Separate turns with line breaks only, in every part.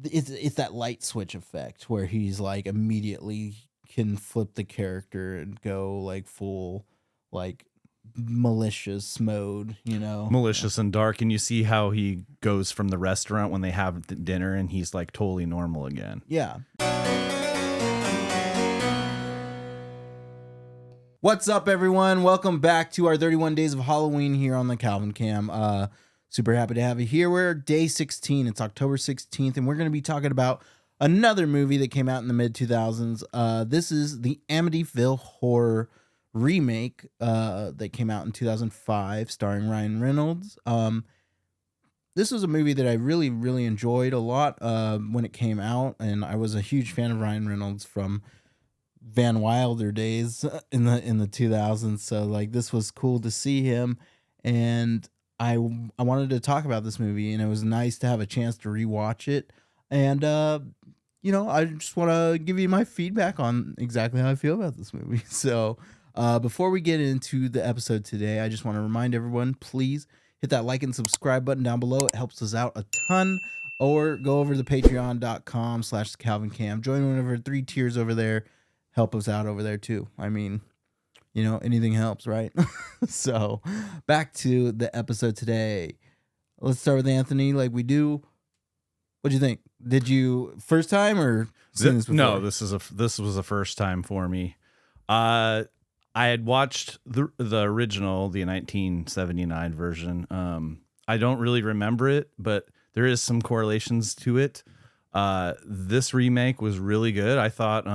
it's that light switch effect where he's like immediately can flip the character and go like full like malicious mode, you know.
Malicious and dark, and you see how he goes from the restaurant when they have dinner and he's like totally normal again.
Yeah. What's up, everyone? Welcome back to our 31 Days of Halloween here on the Calvin Cam. Super happy to have you here. We're day 16. It's October 16th, and we're going to be talking about another movie that came out in the mid-2000s. This is the Amityville Horror remake that came out in 2005, starring Ryan Reynolds. This was a movie that I really, really enjoyed a lot when it came out, and I was a huge fan of Ryan Reynolds from Van Wilder days in the 2000s. So like this was cool to see him, and I wanted to talk about this movie, and it was nice to have a chance to rewatch it. And I just want to give you my feedback on exactly how I feel about this movie. So before we get into the episode today, I just want to remind everyone, please hit that like and subscribe button down below. It helps us out a ton. Or go over to patreon.com/CalvinCam. Join one of our 3 tiers over there. Help us out over there too. I mean, anything helps, right? So back to the episode today. Let's start with Anthony like we do. What'd you think? Did you first time or seen this before?
No, this was a first time for me. I had watched the original, the 1979 version. I don't really remember it, but there is some correlations to it. This remake was really good. I thought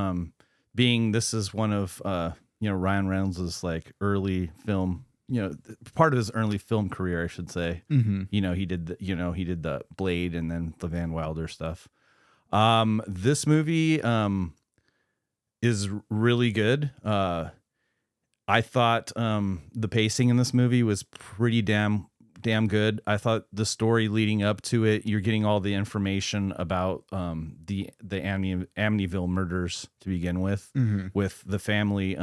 this is one of Ryan Reynolds' like early film, part of his early film career, I should say.
Mm-hmm.
He did the Blade and then the Van Wilder stuff. This movie is really good. I thought the pacing in this movie was pretty damn good. I thought the story leading up to it, you're getting all the information about the Amityville murders to begin with,
Mm-hmm.
with the family.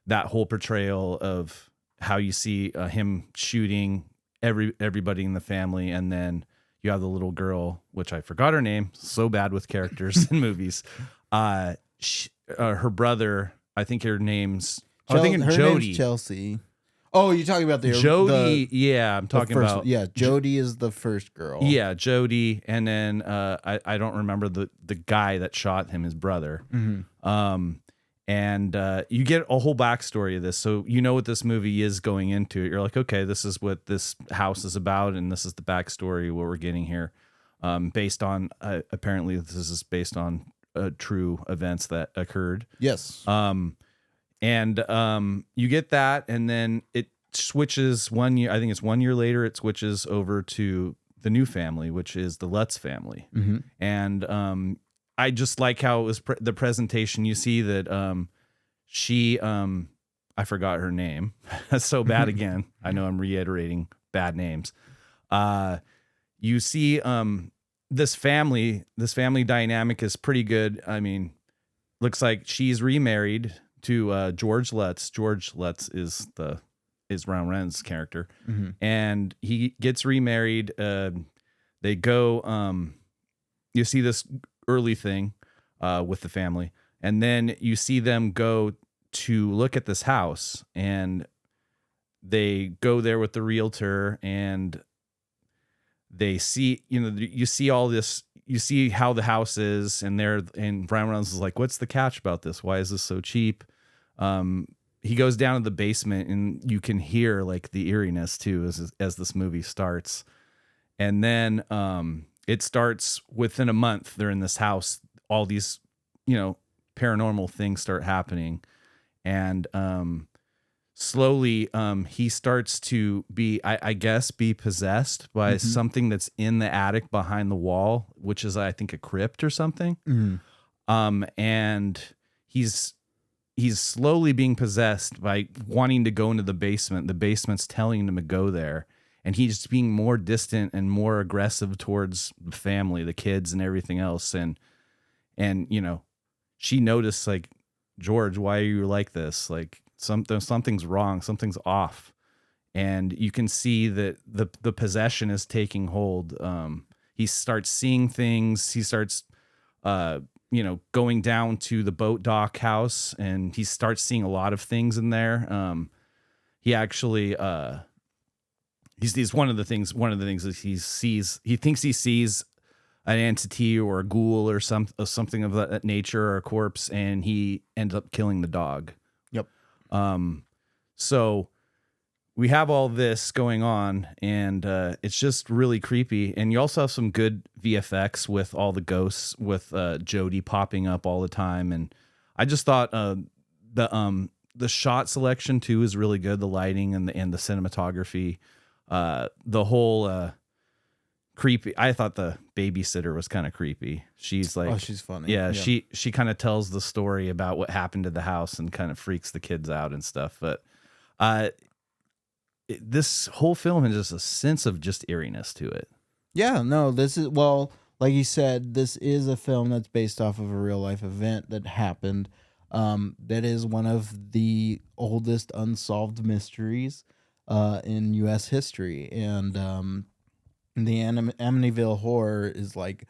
That whole portrayal of how you see him shooting everybody in the family, and then you have the little girl, which I forgot her name. So bad with characters in movies. Her brother, I think her name's Jody.
Chelsea. Oh, you're talking about the
Jody. Yeah, I'm talking about.
Yeah, Jody is the first girl.
Yeah, Jody, and then I don't remember the guy that shot him, his brother.
Mm-hmm.
And you get a whole backstory of this, so you know what this movie is going into. You're like, okay, this is what this house is about, and this is the backstory what we're getting here, based on apparently this is based on true events that occurred.
Yes.
And you get that, and then it switches 1 year. I think it's 1 year later. It switches over to the new family, which is the Lutz family.
Mm-hmm.
And I just like how it was the presentation. You see that she, I forgot her name. That's so bad again. I know I'm reiterating bad names. You see this family dynamic is pretty good. I mean, looks like she's remarried to George Lutz. George Lutz is Ryan Reynolds' character.
Mm-hmm.
And he gets remarried. They go, you see this early thing with the family, and then you see them go to look at this house, and they go there with the realtor, and they see, you see all this, you see how the house is, and Ryan Reynolds is like, what's the catch about this? Why is this so cheap? He goes down to the basement, and you can hear like the eeriness too as this movie starts. And then it starts within a month. They're in this house. All these, paranormal things start happening, and slowly he starts to be, I guess, be possessed by
Mm-hmm.
something that's in the attic behind the wall, which is, I think, a crypt or something.
Mm-hmm.
And he's slowly being possessed by wanting to go into the basement. The basement's telling him to go there. And he's being more distant and more aggressive towards the family, the kids and everything else. And she noticed, like, George, why are you like this? Like, something's wrong. Something's off. And you can see that the possession is taking hold. he starts seeing things. He starts, going down to the boat dock house, and he starts seeing a lot of things in there. He actually, he's one of the things that he thinks he sees an entity or a ghoul or something of that nature, or a corpse, and he ends up killing the dog.
Yep.
So we have all this going on, and it's just really creepy. And you also have some good VFX with all the ghosts, with Jody popping up all the time. And I just thought the shot selection too is really good. The lighting and the cinematography, the whole creepy. I thought the babysitter was kind of creepy. She's like,
oh, she's funny.
Yeah. She kind of tells the story about what happened to the house and kind of freaks the kids out and stuff. But this whole film has just a sense of just eeriness to it.
Yeah, no, this is, well, like you said, this is a film that's based off of a real life event that happened. That is one of the oldest unsolved mysteries in U.S. history. And the Amityville Horror is like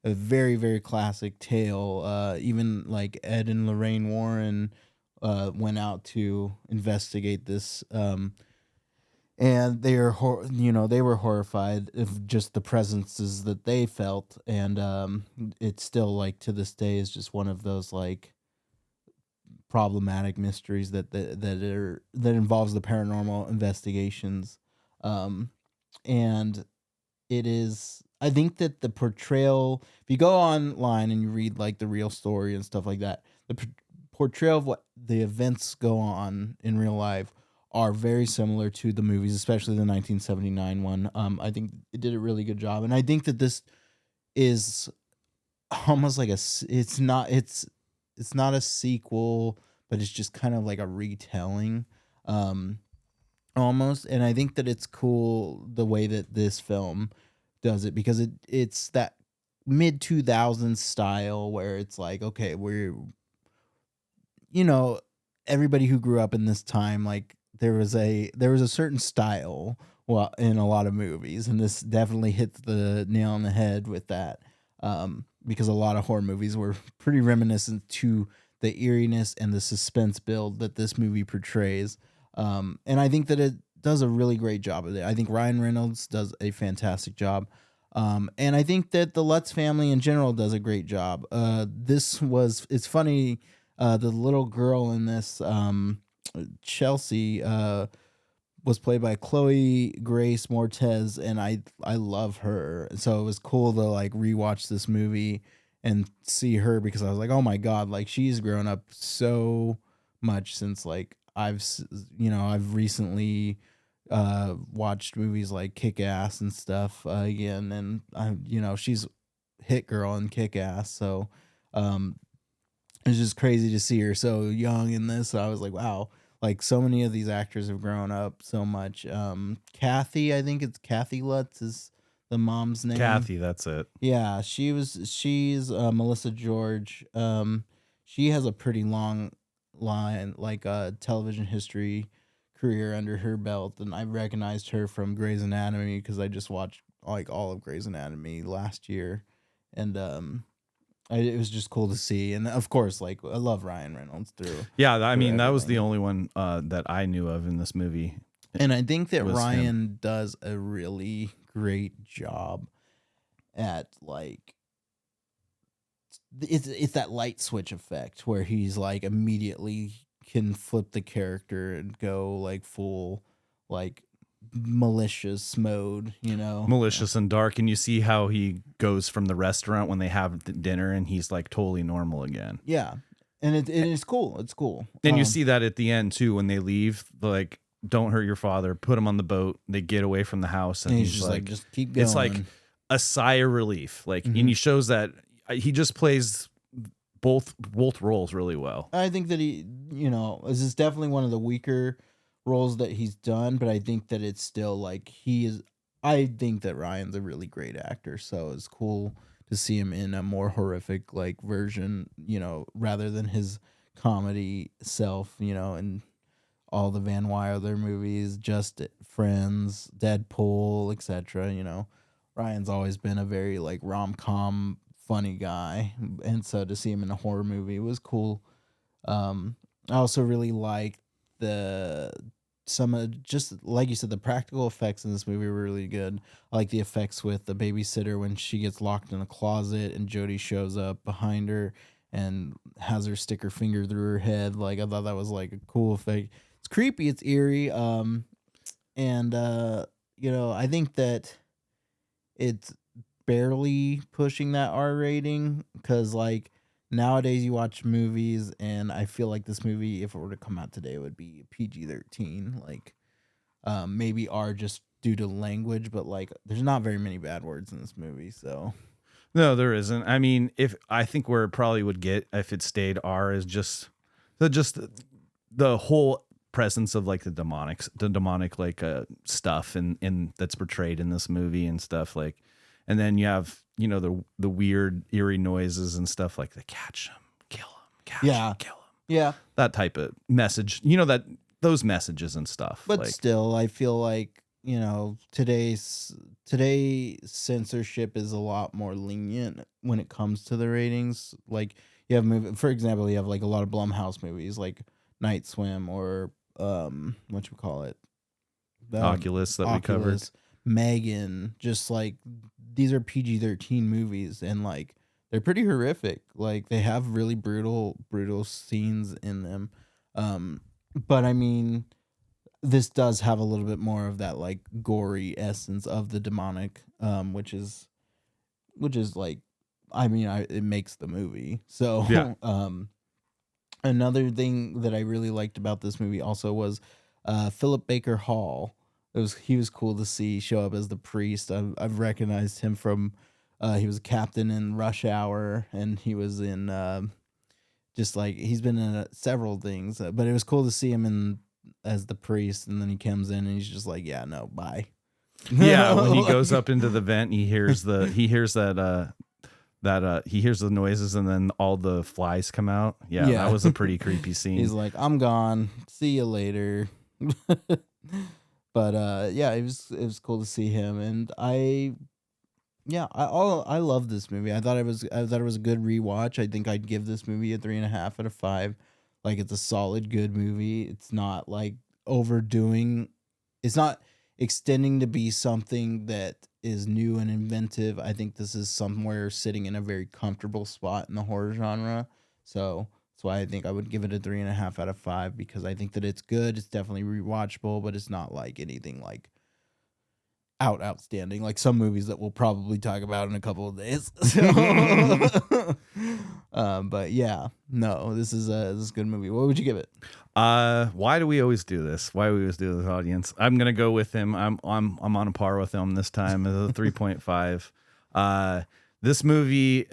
a very, very classic tale. Even like Ed and Lorraine Warren went out to investigate this. And they are, they were horrified of just the presences that they felt, and it's still like to this day is just one of those like problematic mysteries that involves the paranormal investigations, and it is. I think that the portrayal, if you go online and you read like the real story and stuff like that, the portrayal of what the events go on in real life are very similar to the movies, especially the 1979 one. I think it did a really good job, and I think that this is almost like it's not a sequel, but it's just kind of like a retelling, almost. And I think that it's cool the way that this film does it, because it's that mid 2000s style where it's like, okay, we're, everybody who grew up in this time, like, there was a certain style, well, in a lot of movies, and this definitely hits the nail on the head with that, because a lot of horror movies were pretty reminiscent to the eeriness and the suspense build that this movie portrays, and I think that it does a really great job of it. I think Ryan Reynolds does a fantastic job, and I think that the Lutz family in general does a great job. It's funny, the little girl in this, Chelsea, was played by Chloe Grace Moretz, and I love her. So it was cool to like rewatch this movie and see her, because I was like, oh my god, like she's grown up so much since like I've recently watched movies like Kick-Ass and stuff again, and she's hit girl in Kick-Ass, so it's just crazy to see her so young in this. So I was like, wow, like so many of these actors have grown up so much. Kathy, I think it's Kathy Lutz is the mom's name.
Kathy, that's it.
Yeah, she's Melissa George. She has a pretty long line, like television history career under her belt, and I recognized her from Grey's Anatomy because I just watched like all of Grey's Anatomy last year, and it was just cool to see. And of course, like, I love Ryan Reynolds through.
Yeah, I mean, that was the only one that I knew of in this movie.
And I think that Ryan does a really great job at, like, it's that light switch effect where he's like immediately can flip the character and go like full like malicious mode, malicious
and dark. And you see how he goes from the restaurant when they have dinner and he's like totally normal again.
Yeah, and it's cool. It's cool.
And you see that at the end too when they leave, like, don't hurt your father, put him on the boat, they get away from the house, and he's just like just keep going. It's like a sigh of relief, like, and he shows that he just plays both roles really well.
I think that this is definitely one of the weaker roles that he's done, but I think that it's still like I think that Ryan's a really great actor, so it's cool to see him in a more horrific like version, rather than his comedy self, and all the Van Wilder movies, Just Friends, Deadpool, etc. Ryan's always been a very like rom-com funny guy, and so to see him in a horror movie was cool. I also really like the some of just like you said, the practical effects in this movie were really good. I like the effects with the babysitter when she gets locked in a closet and Jody shows up behind her and has her stick her finger through her head. Like I thought that was like a cool effect. It's creepy, it's eerie. And I think that it's barely pushing that R rating because like nowadays you watch movies and I feel like this movie, if it were to come out today, it would be PG-13. Like maybe R just due to language, but like there's not very many bad words in this movie. So
No, there isn't. I mean, if I think where it probably would get if it stayed R is just the whole presence of like the demonic like stuff and that's portrayed in this movie and stuff like, and then you have the weird eerie noises and stuff like the catch him, kill him, catch him, kill him,
yeah,
that type of message. That those messages and stuff.
But
like,
still, I feel like today censorship is a lot more lenient when it comes to the ratings. Like you have for example, you have like a lot of Blumhouse movies like Night Swim or whatchamacallit,
Oculus that we covered,
Megan. Just like these are PG-13 movies and like they're pretty horrific. Like they have really brutal scenes in them. But I mean, this does have a little bit more of that like gory essence of the demonic, which is like, I mean, it makes the movie. So
yeah.
Another thing that I really liked about this movie also was Philip Baker Hall. He was cool to see show up as the priest. I've recognized him from he was a captain in Rush Hour, and he was in just like he's been in several things. But it was cool to see him as the priest, and then he comes in and he's just like, yeah, no, bye.
Yeah, when he goes up into the vent, he hears the noises and then all the flies come out. Yeah, that was a pretty creepy scene.
He's like, I'm gone. See you later. But it was cool to see him, and I love this movie. I thought it was a good rewatch. I think I'd give this movie a 3.5 out of 5. Like it's a solid, good movie. It's not like overdoing. It's not extending to be something that is new and inventive. I think this is somewhere sitting in a very comfortable spot in the horror genre. So that's why I think I would give it a 3.5 out of 5 because I think that it's good. It's definitely rewatchable, but it's not like anything like outstanding like some movies that we'll probably talk about in a couple of days. But yeah, no, this is a good movie. What would you give it?
Why do we always do this? Why do we always do this, audience? I'm gonna go with him. I'm on a par with him this time as a 3.5. This movie,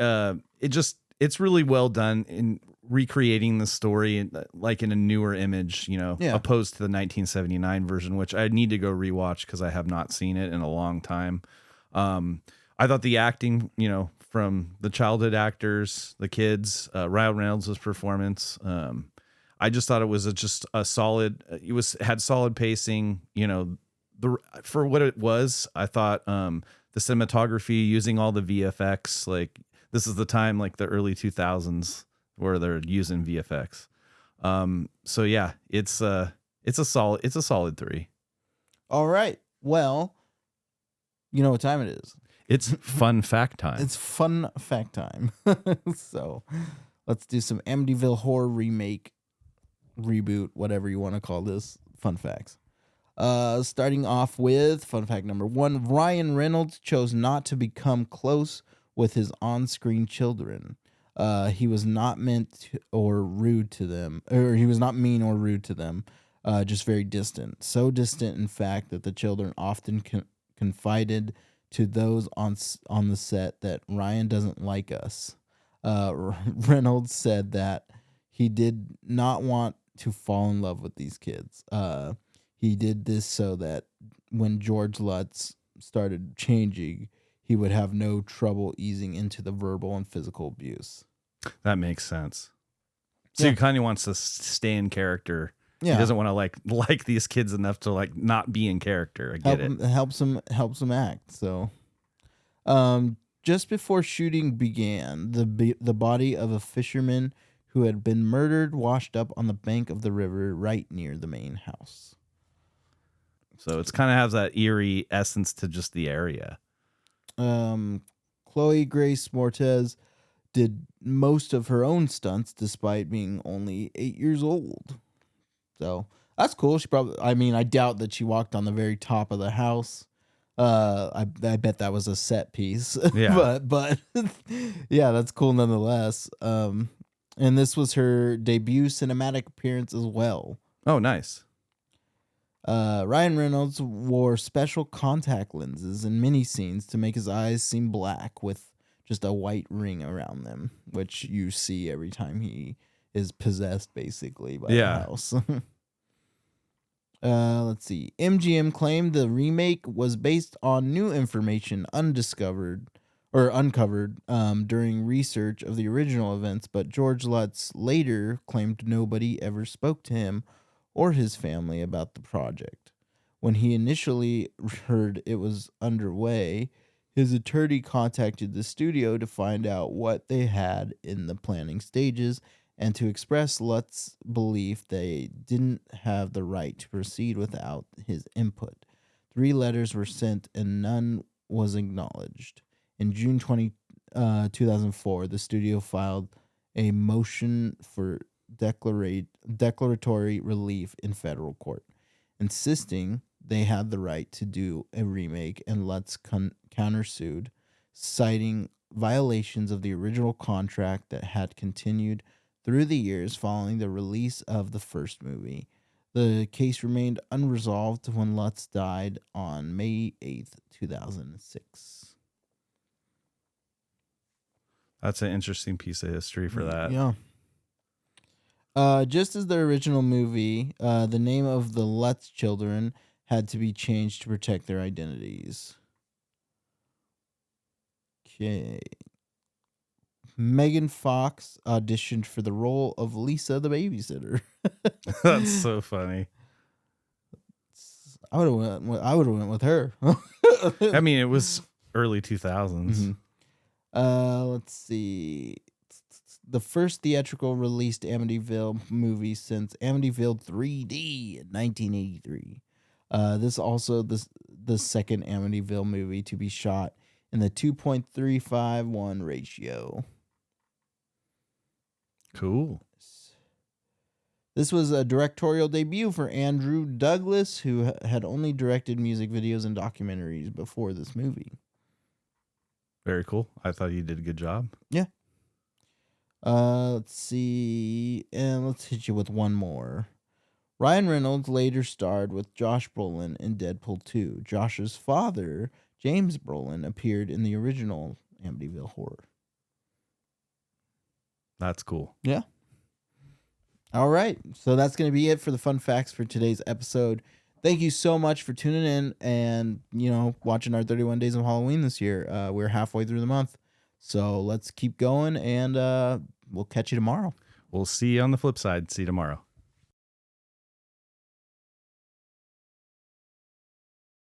it's really well done in recreating the story like in a newer image, opposed to the 1979 version, which I need to go rewatch because I have not seen it in a long time. I thought the acting, from the childhood actors, the kids, Ryan Reynolds' performance, I just thought it was just a solid. It had solid pacing. For what it was, I thought the cinematography using all the VFX, like this is the time, like the early 2000s, where they're using VFX. So yeah, it's a solid 3.
All right. Well, you know what time it is.
It's fun fact time.
It's fun fact time. So let's do some Amityville Horror remake, reboot, whatever you want to call this. Fun facts. Starting off with fun fact number 1. Ryan Reynolds chose not to become close with his on-screen children. He was not or rude to them, or he was not mean or rude to them, just very distant. So distant, in fact, that the children often confided to those on the set that Ryan doesn't like us. Reynolds said that he did not want to fall in love with these kids. He did this so that when George Lutz started changing, he would have no trouble easing into the verbal and physical abuse.
That makes sense. So he kind of wants to stay in character.
Yeah.
He doesn't want to like these kids enough to like not be in character. I get it.
Helps him act. So Just before shooting began, the body of a fisherman who had been murdered washed up on the bank of the river right near the main house.
So it's kind of has that eerie essence to just the area.
Chloe Grace Moretz did most of her own stunts despite being only 8 years old. So that's cool. She probably, I mean, I doubt that she walked on the very top of the house. I bet that was a set piece.
Yeah.
but yeah, that's cool nonetheless. And this was her debut cinematic appearance as well.
Oh, nice.
Ryan Reynolds wore special contact lenses in many scenes to make his eyes seem black with just a white ring around them, which you see every time he is possessed, basically, by the house. Let's see. MGM claimed the remake was based on new information uncovered during research of the original events, but George Lutz later claimed nobody ever spoke to him or his family about the project. When he initially heard it was underway, his attorney contacted the studio to find out what they had in the planning stages and to express Lutz's belief they didn't have the right to proceed without his input. 3 letters were sent and none was acknowledged. In June 2004, the studio filed a motion for declaratory relief in federal court, insisting they had the right to do a remake, and Lutz countersued, citing violations of the original contract that had continued through the years following the release of the first movie. The case remained unresolved when Lutz died on May 8th, 2006.
That's an interesting piece of history for that.
Yeah. Just as the original movie, the name of the Lutz children had to be changed to protect their identities. Okay. Megan Fox auditioned for the role of Lisa the babysitter.
That's so funny.
I would have went with her.
I mean, it was early 2000s.
Mm-hmm. Let's see. The first theatrical released Amityville movie since Amityville 3D in 1983. This also the second Amityville movie to be shot in the 2.351 ratio.
Cool.
This was a directorial debut for Andrew Douglas, who had only directed music videos and documentaries before this movie.
Very cool. I thought you did a good job.
Yeah. Let's see. And let's hit you with one more. Ryan Reynolds later starred with Josh Brolin in Deadpool 2. Josh's father, James Brolin, appeared in the original Amityville Horror.
That's cool.
Yeah. All right. So that's going to be it for the fun facts for today's episode. Thank you so much for tuning in and, watching our 31 Days of Halloween this year. We're halfway through the month. So let's keep going, and we'll catch you tomorrow.
We'll see you on the flip side. See you tomorrow.